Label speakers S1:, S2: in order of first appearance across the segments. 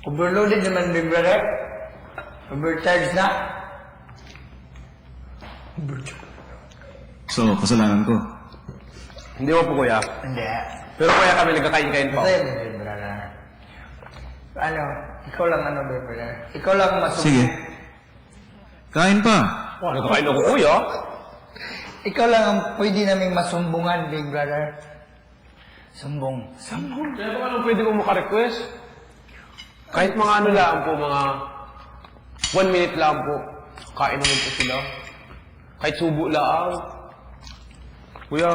S1: Overloaded naman, big brother. Overcharged na.
S2: So, kasalanan ko.
S3: Hindi mo po, kuya.
S1: Hindi.
S3: Pero kuya kami nagkakain-kain pa.
S1: Basta yun, big brother. Ano, ikaw lang ano, big brother. Ikaw lang masubok.
S2: Sige. Kain pa.
S3: Wow, nagkakain ako, kuya.
S1: Ikaw lang ang pwede naming masumbungan, big brother. Sumbong.
S3: Kaya ba anong pwede mo makarequest? Kahit mga ano lang po, mga 1 minute lang po. Kain naman po sila. Kahit subo lang. Kuya,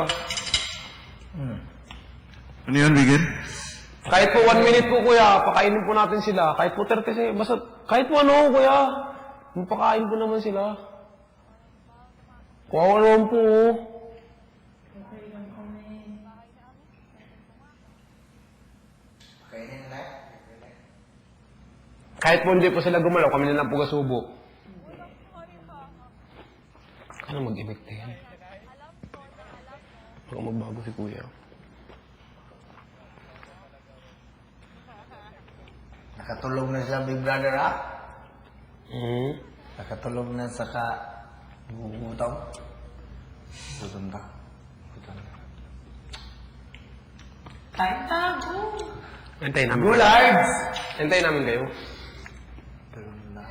S2: Ano yun, Bigel?
S3: kahit po 1 minute po, kuya, pakainin po natin sila. Kahit po 30 seconds, basta, kahit po ano, kuya, magpakain po naman sila. Kuha naman po. Kahit po hindi po sila gumalaw, kami na lang po gasubo. Ano mag-imikte yan? Baka magbago si kuya.
S1: Nakatulog na siya, big brother, ha?
S3: Hmm?
S1: Nakatulog na sa gugutom. Gutom ka. Kain tago.
S3: Antayin namin.
S1: Gullards!
S3: Antayin namin kayo.
S1: Tulog na.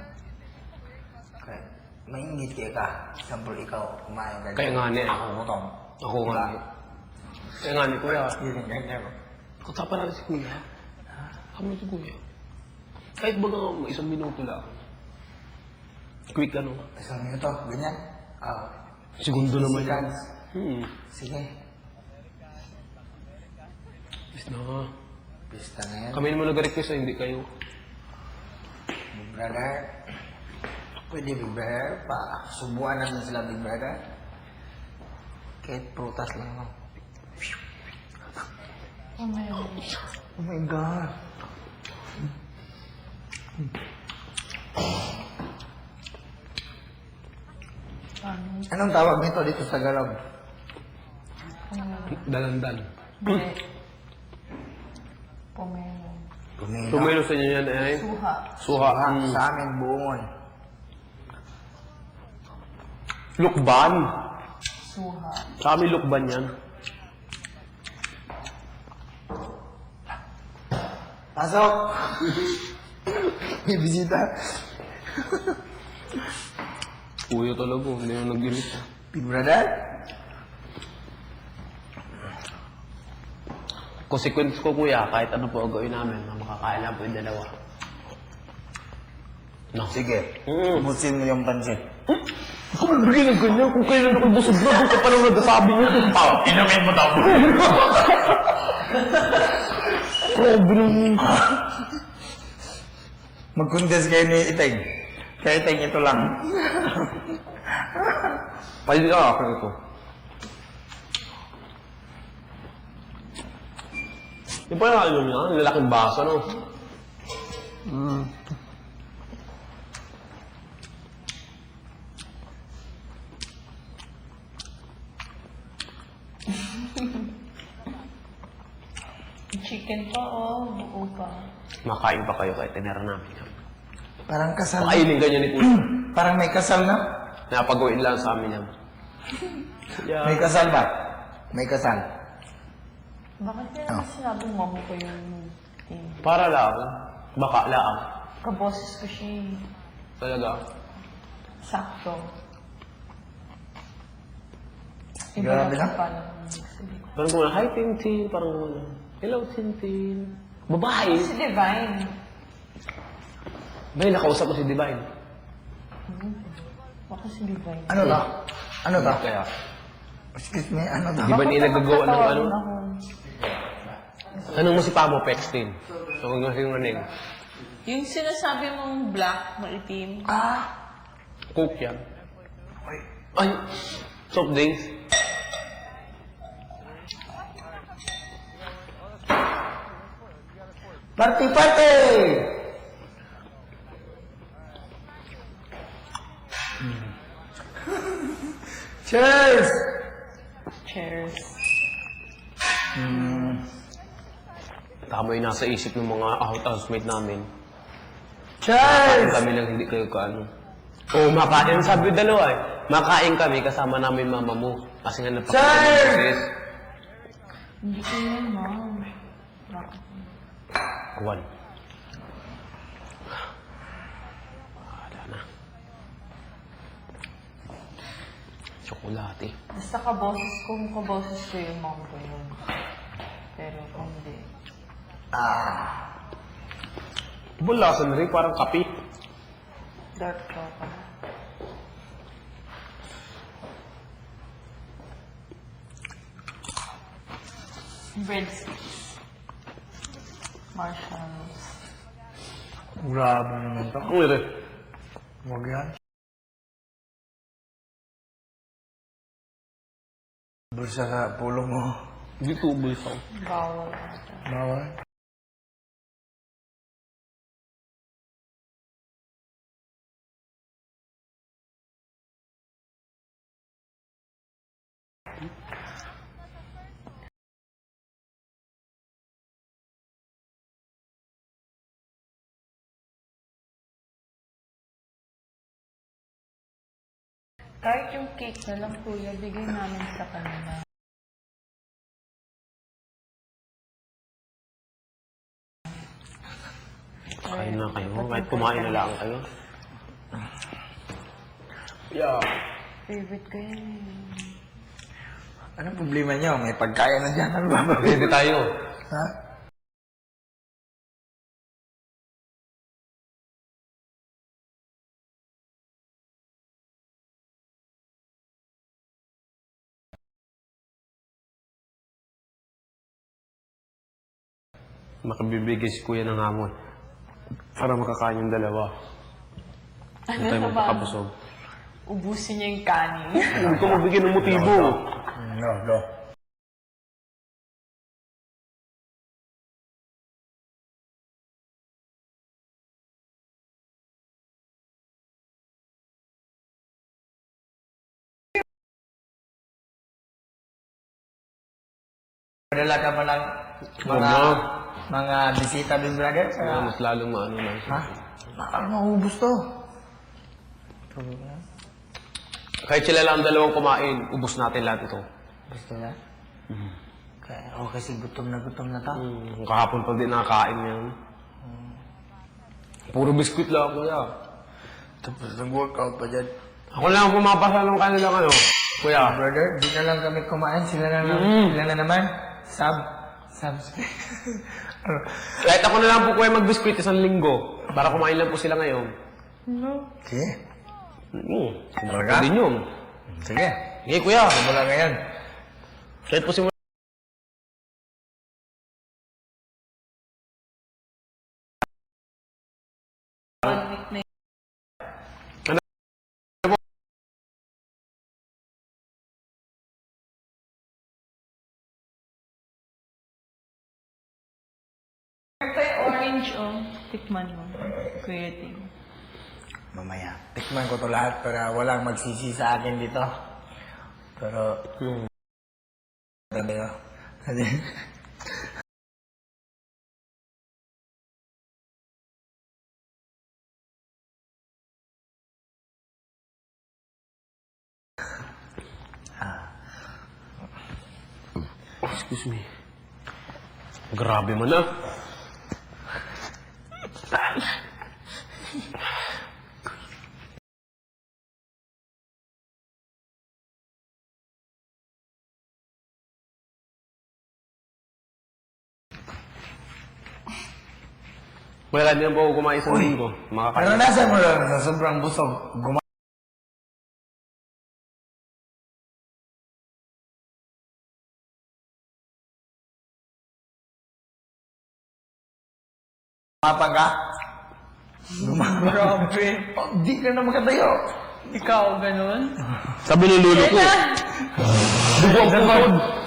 S1: Kaya, maingit kayo ka. Sampol ikaw, kumain ka.
S3: Kaya nga ni.
S1: Ako gutom.
S3: Ako nga ni. Kaya nga ni, kuya.
S1: Yun ang ganyan ko.
S3: Katapan natin si kuya. Kami si kuya. Kahit baga isang minuto lang. Quick ano.
S1: Isang minuto, ganyan.
S3: Segundo naman yan.
S1: Seconds. Sige.
S3: Bis na.
S1: Pista na yan.
S3: Kami naman nag-request na hindi kayo.
S1: Big brother. Pwede, big brother. Subuan natin sila, big brother. Kahit prutas lang, no? Oh my God. Anong tawag nito dito sa Garab?
S3: Dalandan.
S4: Pomelo.
S1: Tumino.
S3: Tumelo sa inyo yan ay?
S4: Suha.
S3: Suha.
S1: Sa amin, buongon.
S3: Lukban.
S4: Suha.
S3: Sa amin lukban yan.
S1: Pasok! May bisita.
S3: Kuya talaga, hindi na nag-irit.
S1: Big brother?
S3: Consequence ko, kuya, kahit ano po ang gawin namin, na makakain lang po yung dalawa. No.
S1: Sige.
S3: Mm.
S1: Busin mo yung pansit.
S3: Ako magbigay ng ganyan, kung kailan ako busog na, doon ka pa lang nagsasabi niyo.
S1: Inumin mo daw.
S3: Problem.
S1: Mag-contest kayo ni Iteng. Kaya Iteng ito lang.
S3: Pwede ka, akin ito. Di ba yung alam niya? Lalaking baso, no?
S4: Chicken pa, oh. Buo pa.
S3: Makain pa kayo kahit tinira namin.
S1: Parang kasal.
S3: Makainin ganyan ni Kuya.
S1: Parang may kasal na.
S3: Napagawin lang sa amin yan.
S1: May kasal ba? May kasal.
S4: Bakit kaya sinabing mamo ko yung team?
S3: Para lang. Baka lang.
S4: Kaboses ko siya eh.
S3: Talaga.
S4: Sakto.
S1: Grabe na.
S3: Parang gumana, hi Tintin. Parang gumana, hello Tintin. Babae.
S4: Si Divine.
S3: Bay, nakausap ko si Divine.
S4: Baka si Divine.
S1: Ano to? Ano to?
S3: Kaya,
S1: Excuse me, ano to?
S3: Di ba ni nagagawa ng ano?
S4: Tatawagan ako.
S3: Anong mo si Pamo Pextin? So, huwag mo yung naning.
S4: Yung sinasabi mong black, maitim.
S3: Coke yan. Ay, soft drinks.
S1: Party, party! Cheers!
S4: Cheers.
S3: Tama yung nasa isip ng mga housemate namin.
S1: Charles!
S3: Kami lang hindi kayo kaano. Oo, makain. Sabi ko dalawa eh. Makain kami kasama namin mama mo. Kasi nga napakasal.
S4: Hindi ko yan, ma'am. Bakit?
S3: Kuwan. Wala na. Tsokolate.
S4: Basta kaboses ko, kung kaboses ko yung mom ko yun. Pero kung hindi.
S3: Diba lasa na rin? Parang kape.
S4: Dark chocolate. Breadsticks. Marshmallows.
S1: Grabe naman to.
S3: Ang rin.
S1: Huwag yan. Bulsa sa pulong mo.
S3: Hindi tubol sa
S4: Bawal ata.
S1: Bawal.
S4: Kahit yung cake na lang, kuya, bigay namin sa kanila.
S3: Kain na kayo. Kahit kumain na lang kayo. Yeah.
S4: Favorite ko yan.
S1: Anong problema niyo? May pagkain na dyan. Ano ba?
S3: Pwede tayo.
S1: Ha?
S3: Makabibigay si kuya ng hamon. Para makakain yung dalawa.
S4: Ano
S3: Hindi tayo
S4: sa ba?
S3: magpakabusog.
S4: Ubusin niya yung kanin.
S3: Hindi ko mabigyan ng motibo.
S1: No. Padala ka ba ng mga bisita din, brother?
S3: Kaya mas lalong maano lang.
S1: Ha? Bakal maubos to.
S3: Kahit sila lang dalawang kumain, ubos natin lahat ito.
S1: Gusto na? Kaya ako kasi gutom na to.
S3: Kahapon pa din nakakain yan. Puro biskuit lang, kuya.
S1: Tapos nag-workout pa dyan.
S3: Ako lang ang pumapasa ng kanilang ano. Kuya,
S1: Brother, di na lang kami kumain. Sila na naman. Subs.
S3: kahit ako na lang po kuya mag-biskuit isang linggo. Para kumain lang po sila ngayon.
S1: Sige.
S3: Kumbaga din yun.
S1: Sige.
S3: Sige, kuya.
S1: Wala ngayon.
S3: Kahit po si
S4: Ito yung orange, oh. Tikman mo. Kuya Ting.
S1: Mamaya. Tikman ko to lahat para walang magsisi sa akin dito. Pero... Sabi ko.
S3: Excuse me. Grabe mo na. Wala din po ako kumain sa linggo. Makakain.
S1: Naranasan mo lang sa sobrang busog. Gumapang ka?
S4: Grabe.
S1: Oh, di ka na makatayo.
S4: Ikaw, ganun?
S3: Sabi ni Lolo ko. Dugo ang pungkod.